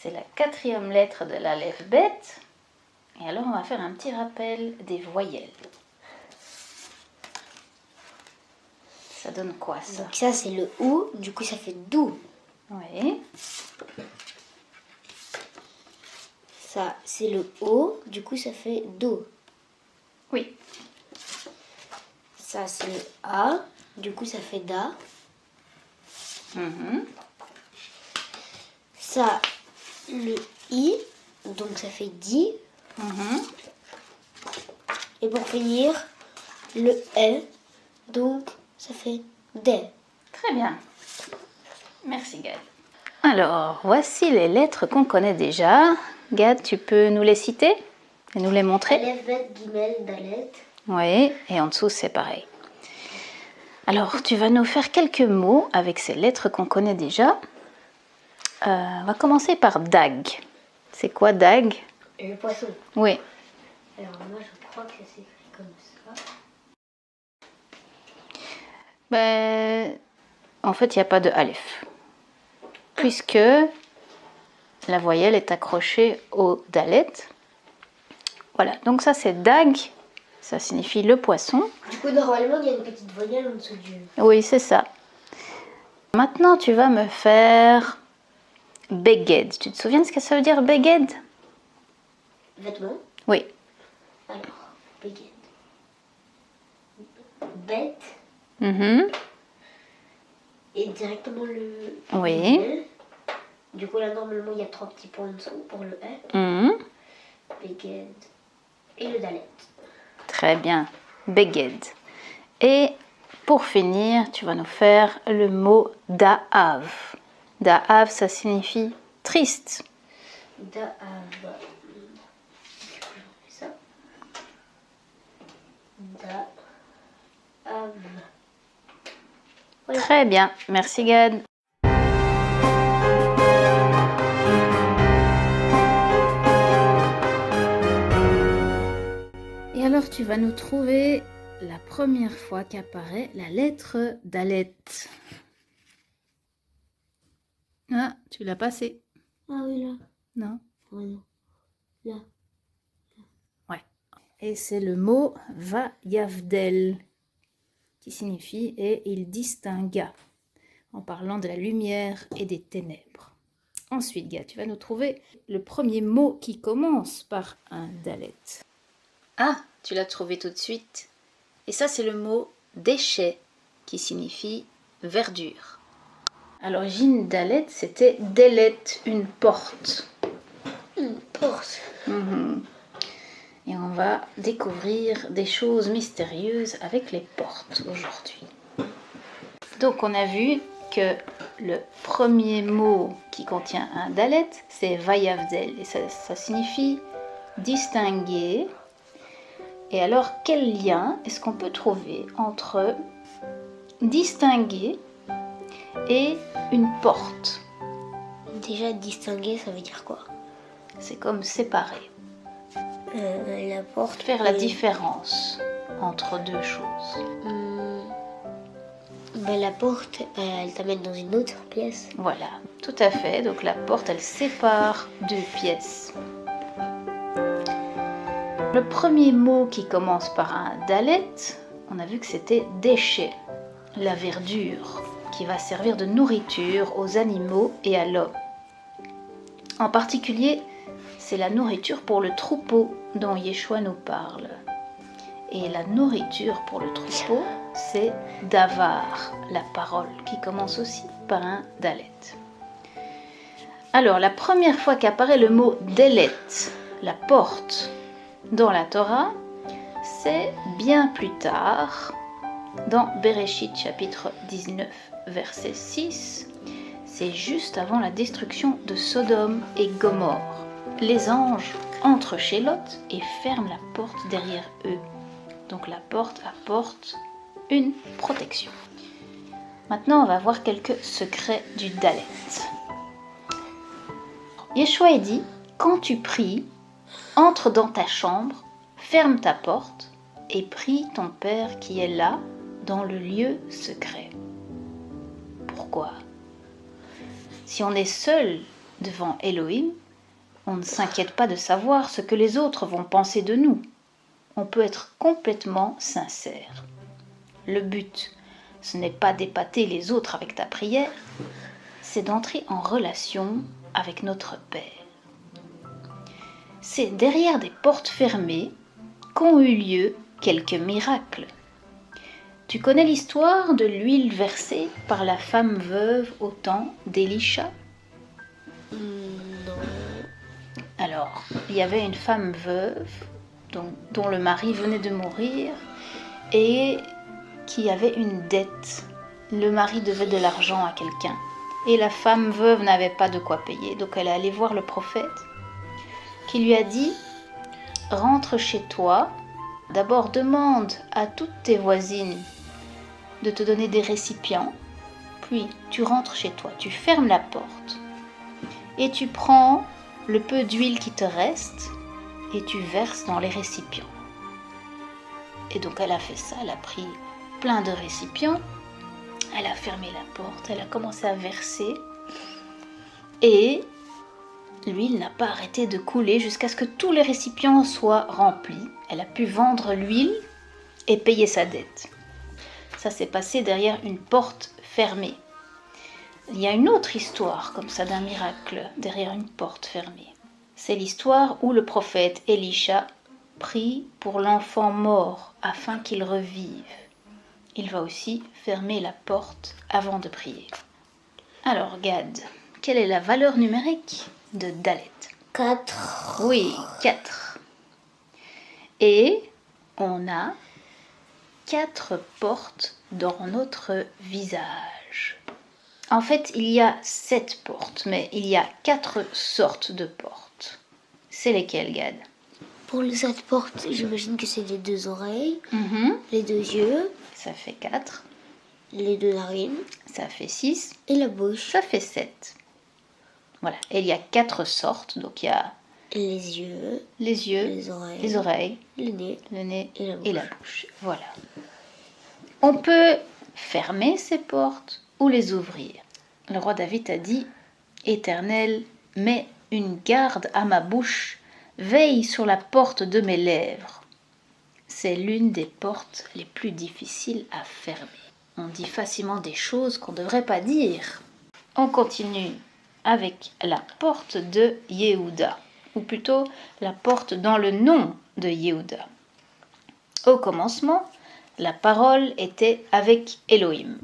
c'est la 4e lettre de l'alphabet. Et alors, on va faire un petit rappel des voyelles. Ça donne quoi, ça? Donc ça, c'est le OU, du coup, ça fait DOU. Oui. Ça, c'est le O, du coup, ça fait DO. Oui. Ça, c'est le A, du coup, ça fait DA. Mhm. Ça, le I, donc ça fait DI. Mhm. Et pour finir, le E, donc ça fait DE. Très bien. Merci, Gad. Alors, voici les lettres qu'on connaît déjà. Gad, tu peux nous les citer et nous les montrer? Aleph, Bet, Gimel, Dalet. Oui, et en dessous, c'est pareil. Alors, tu vas nous faire quelques mots avec ces lettres qu'on connaît déjà. On va commencer par Dag. C'est quoi Dag? Le poisson. Oui. Alors moi, je crois que ça s'écrit comme ça. Ben, en fait, il n'y a pas de Aleph. Puisque la voyelle est accrochée au Dalet. Voilà, donc ça c'est Dag. Ça signifie le poisson. Du coup, normalement, il y a une petite voyelle en dessous du... Oui, c'est ça. Maintenant, tu vas me faire Beged. Tu te souviens de ce que ça veut dire Beged? Vêtements. Oui. Alors, Beged. Bête. Mhm. Et directement le... Oui. le. Du coup, là, normalement, il y a 3 petits points en dessous pour le E. Mhm. Beged. Et le Dalet. Très bien. Beged. Et pour finir, tu vas nous faire le mot Da'av. Da'av, ça signifie triste. Da'av. Ça. Da'av. Voilà. Très bien. Merci, Gad. Et alors, tu vas nous trouver la première fois qu'apparaît la lettre Dalet. Ah, tu l'as passé. Ah oui, là. Non? Oh non. Là. Ouais. Et c'est le mot Vayavdel, qui signifie et il distingua, en parlant de la lumière et des ténèbres. Ensuite, Gad, tu vas nous trouver le premier mot qui commence par un Dalet. Ah, tu l'as trouvé tout de suite. Et ça, c'est le mot déchet, qui signifie verdure. À l'origine, Dalet, c'était Delet, une porte. Une porte. Et on va découvrir des choses mystérieuses avec les portes aujourd'hui. Donc, on a vu que le premier mot qui contient un Dalet, c'est Vayavdel. Et ça signifie distinguer. Et alors, quel lien est-ce qu'on peut trouver entre distinguer et une porte? Déjà, distinguer, ça veut dire quoi? C'est comme séparer. La porte. Faire la différence entre deux choses. Ben, la porte, elle t'amène dans une autre pièce. Voilà, tout à fait. Donc la porte, elle sépare deux pièces. Le premier mot qui commence par un Dalet, on a vu que c'était déchet, la verdure, qui va servir de nourriture aux animaux et à l'homme. En particulier, c'est la nourriture pour le troupeau dont Yeshua nous parle. Et la nourriture pour le troupeau, c'est Davar, la parole, qui commence aussi par un Dalet. Alors, la première fois qu'apparaît le mot Delet, la porte, dans la Torah, c'est bien plus tard, dans Bereshit chapitre 19, verset 6. C'est juste avant la destruction de Sodome et Gomorrhe. Les anges entrent chez Lot et ferment la porte derrière eux. Donc la porte apporte une protection. Maintenant, on va voir quelques secrets du Dalet. Yeshua dit, quand tu pries, entre dans ta chambre, ferme ta porte et prie ton Père qui est là, dans le lieu secret. Pourquoi? Si on est seul devant Elohim, on ne s'inquiète pas de savoir ce que les autres vont penser de nous. On peut être complètement sincère. Le but, ce n'est pas d'épater les autres avec ta prière, c'est d'entrer en relation avec notre Père. C'est derrière des portes fermées qu'ont eu lieu quelques miracles. Tu connais l'histoire de l'huile versée par la femme veuve au temps d'Élisha ? Non. Alors, il y avait une femme veuve dont le mari venait de mourir et qui avait une dette. Le mari devait de l'argent à quelqu'un et la femme veuve n'avait pas de quoi payer. Donc elle est allée voir le prophète qui lui a dit « Rentre chez toi, d'abord demande à toutes tes voisines de te donner des récipients, puis tu rentres chez toi, tu fermes la porte et tu prends le peu d'huile qui te reste et tu verses dans les récipients. » Et donc elle a fait ça, elle a pris plein de récipients, elle a fermé la porte, elle a commencé à verser et l'huile n'a pas arrêté de couler jusqu'à ce que tous les récipients soient remplis. Elle a pu vendre l'huile et payer sa dette. Ça s'est passé derrière une porte fermée. Il y a une autre histoire comme ça d'un miracle derrière une porte fermée. C'est l'histoire où le prophète Élisha prie pour l'enfant mort afin qu'il revive. Il va aussi fermer la porte avant de prier. Alors Gad, quelle est la valeur numérique de Dalet ? 4. Oui, 4. Et on a 4 portes dans notre visage. En fait, il y a 7 portes, mais il y a 4 sortes de portes. C'est lesquelles, Gad ? Pour les 7 portes, j'imagine que c'est les 2 oreilles, les 2 yeux, Ça fait 4. les 2 narines Ça fait 6. et la bouche. Ça fait 7. Voilà. Et il y a 4 sortes. Donc il y a Les yeux, les yeux, les oreilles, le le nez nez et la bouche. Voilà. On peut fermer ces portes ou les ouvrir. Le roi David a dit « Éternel, mets une garde à ma bouche, veille sur la porte de mes lèvres. » C'est l'une des portes les plus difficiles à fermer. On dit facilement des choses qu'on ne devrait pas dire. On continue avec la porte de Yehuda, ou plutôt la porte dans le nom de Yehuda. Au commencement, la parole était avec Elohim.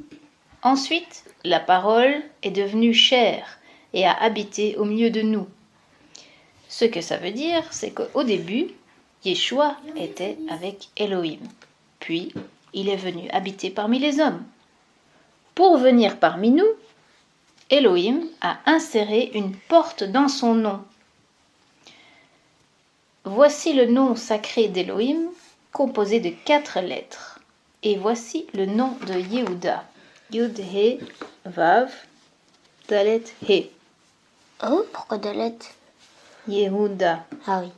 Ensuite, la parole est devenue chair et a habité au milieu de nous. Ce que ça veut dire, c'est qu'au début, Yeshua était avec Elohim. Puis, il est venu habiter parmi les hommes. Pour venir parmi nous, Elohim a inséré une porte dans son nom. Voici le nom sacré d'Elohim, composé de 4 lettres. Et voici le nom de Yehuda. Yud, He, Vav, Dalet, He. Oh, pourquoi Dalet? Yehuda. Ah oui.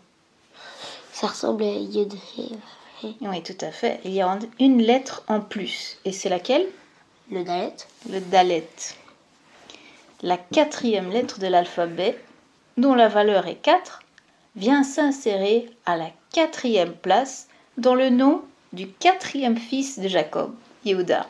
Ça ressemble à Yud. Oui, tout à fait. Il y a une lettre en plus. Et c'est laquelle? Le Dalet. Le Dalet. La 4e lettre de l'alphabet, dont la valeur est 4, vient s'insérer à la 4e place dans le nom du 4e fils de Jacob, Yehuda,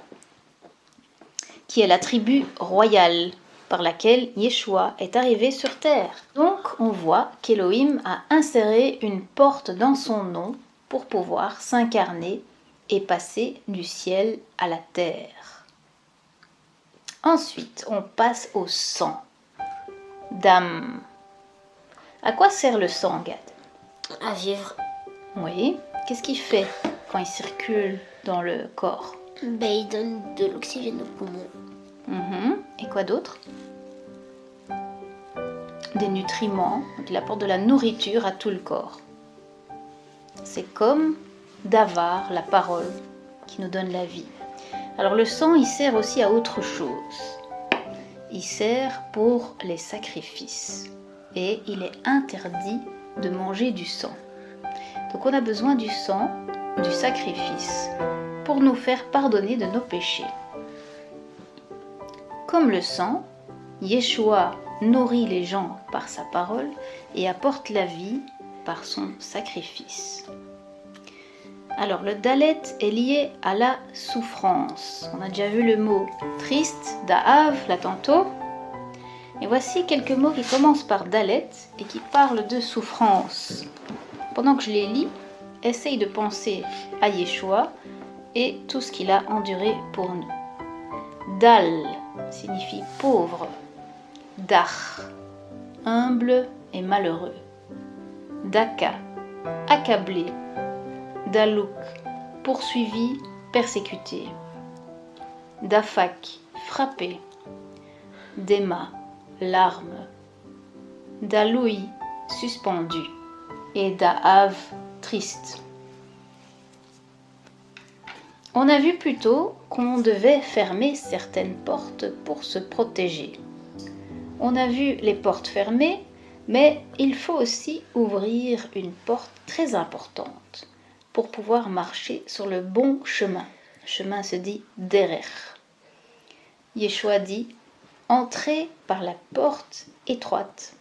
qui est la tribu royale par laquelle Yeshua est arrivé sur terre. Donc on voit qu'Elohim a inséré une porte dans son nom pour pouvoir s'incarner et passer du ciel à la terre. Ensuite, on passe au sang. Dam. À quoi sert le sang, Gad? À vivre. Oui. Qu'est-ce qu'il fait quand il circule dans le corps? Il donne de l'oxygène aux poumons. Et quoi d'autre? Des nutriments. Donc il apporte de la nourriture à tout le corps. C'est comme Davar, la parole, qui nous donne la vie. Alors le sang, il sert aussi à autre chose. Il sert pour les sacrifices. Et il est interdit de manger du sang. Donc on a besoin du sang, du sacrifice, pour nous faire pardonner de nos péchés. Comme le sang, Yeshua nourrit les gens par sa parole et apporte la vie par son sacrifice. Alors le Dalet est lié à la souffrance. On a déjà vu le mot triste, Da'av, là tantôt. Et voici quelques mots qui commencent par Dalet et qui parlent de souffrance. Pendant que je les lis, essaye de penser à Yeshua et tout ce qu'il a enduré pour nous. Dal signifie pauvre. Dach, humble et malheureux. Daka, accablé. Dalouk, poursuivi, persécuté. Dafak, frappé. Dema, larme. Daloui, suspendu. Et Da'av, triste. On a vu plus tôt qu'on devait fermer certaines portes pour se protéger. On a vu les portes fermées, mais il faut aussi ouvrir une porte très importante pour pouvoir marcher sur le bon chemin. Le chemin se dit Derech. Yeshua dit « Entrez par la porte étroite,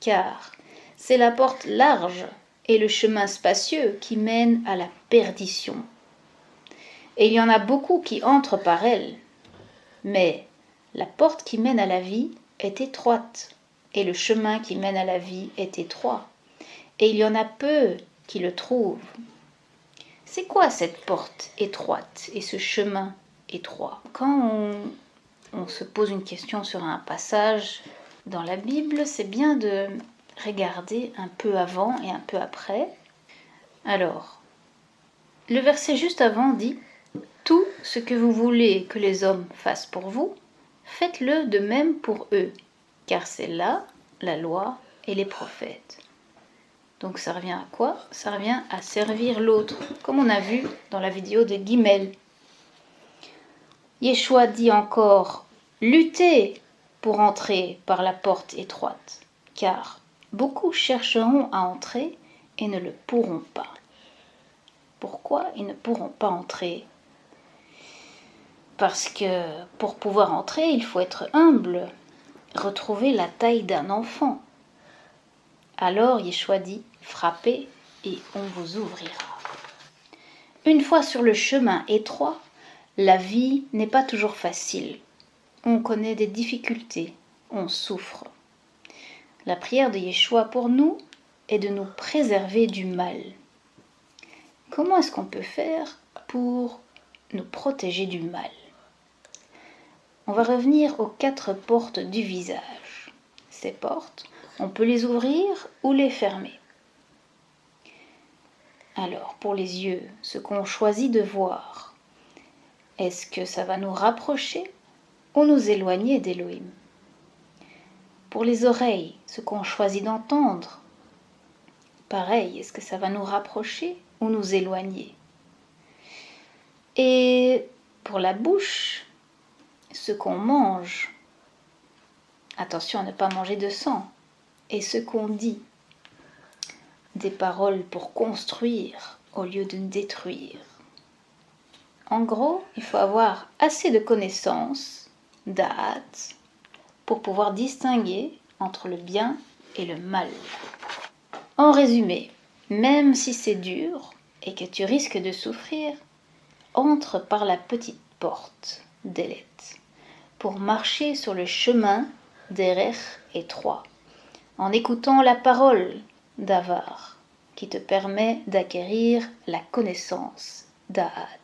car c'est la porte large et le chemin spacieux qui mène à la perdition. Et il y en a beaucoup qui entrent par elle, mais la porte qui mène à la vie est étroite, et le chemin qui mène à la vie est étroit, et il y en a peu qui le trouvent. » C'est quoi cette porte étroite et ce chemin étroit? Quand on se pose une question sur un passage dans la Bible, c'est bien de regarder un peu avant et un peu après. Alors, le verset juste avant dit « Tout ce que vous voulez que les hommes fassent pour vous, faites-le de même pour eux, car c'est là la loi et les prophètes. » Donc ça revient à quoi? Ça revient à servir l'autre, comme on a vu dans la vidéo de Guimel. Yeshua dit encore « Luttez pour entrer par la porte étroite, car beaucoup chercheront à entrer et ne le pourront pas. » Pourquoi ils ne pourront pas entrer? Parce que pour pouvoir entrer, il faut être humble, retrouver la taille d'un enfant. Alors Yeshua dit « Frappez et on vous ouvrira. » Une fois sur le chemin étroit, la vie n'est pas toujours facile. On connaît des difficultés, on souffre. La prière de Yeshua pour nous est de nous préserver du mal. Comment est-ce qu'on peut faire pour nous protéger du mal? On va revenir aux 4 portes du visage. Ces portes, on peut les ouvrir ou les fermer. Alors, pour les yeux, ce qu'on choisit de voir, est-ce que ça va nous rapprocher ou nous éloigner d'Élohim? Pour les oreilles, ce qu'on choisit d'entendre, pareil, est-ce que ça va nous rapprocher ou nous éloigner? Et pour la bouche, ce qu'on mange, attention à ne pas manger de sang, et ce qu'on dit, des paroles pour construire au lieu de détruire. En gros, il faut avoir assez de connaissances, da'at, pour pouvoir distinguer entre le bien et le mal. En résumé, même si c'est dur et que tu risques de souffrir, entre par la petite porte d'Elet pour marcher sur le chemin d'Erech étroit, en écoutant la parole d'Avar qui te permet d'acquérir la connaissance d'Ahat.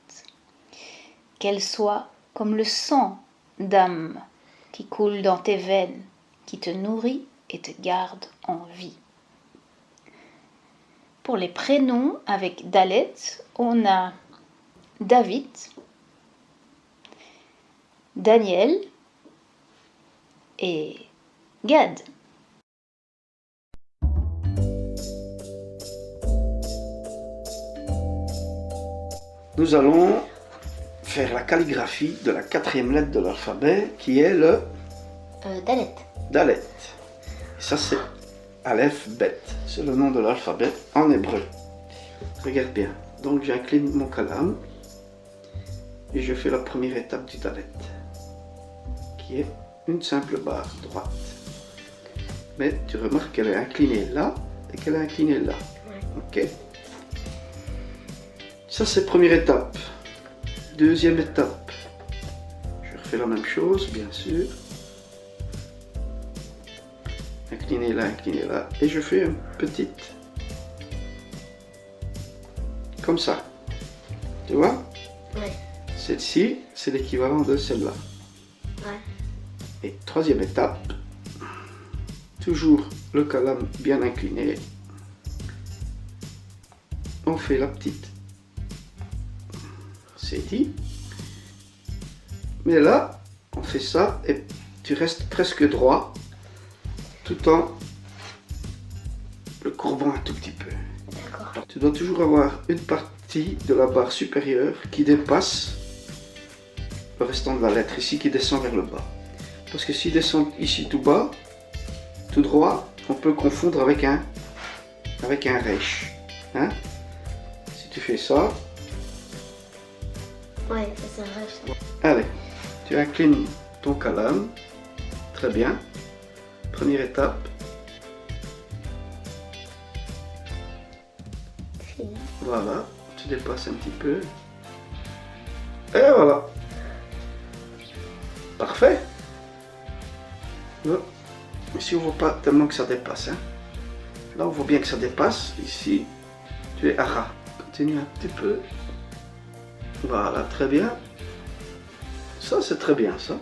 Qu'elle soit comme le sang d'âme qui coule dans tes veines, qui te nourrit et te garde en vie. Pour les prénoms avec Dalet, on a David, Daniel et Gad. Nous allons faire la calligraphie de la 4e lettre de l'alphabet qui est le Dalet. Dalet. Et ça c'est Aleph Bet. C'est le nom de l'alphabet en hébreu. Regarde bien. Donc j'incline mon kalam et je fais la première étape du Dalet qui est une simple barre droite. Mais tu remarques qu'elle est inclinée là et qu'elle est inclinée là. Ok. Ça, c'est première étape. Deuxième étape. Je refais la même chose, bien sûr. Incliner là, et je fais une petite, comme ça, tu vois? Ouais. Celle-ci, c'est l'équivalent de celle-là. Ouais. Et troisième étape, toujours le calame bien incliné, on fait la petite, c'est dit, mais là, on fait ça, et tu restes presque droit, tout en le courbant un tout petit peu. D'accord. Tu dois toujours avoir une partie de la barre supérieure qui dépasse le restant de la lettre, ici qui descend vers le bas. Parce que s'il descend ici tout bas, tout droit, on peut confondre avec un resh. Hein? Si tu fais ça, Ouais, ça c'est un rêve. allez, tu inclines ton calame, très bien. Première étape, Fini. voilà, tu dépasses un petit peu. Et voilà. Parfait. Là, ici on voit pas tellement que ça dépasse. Hein. Là on voit bien que ça dépasse. Ici, tu es à ras. Continue un petit peu. Voilà, très bien. Ça c'est très bien ça.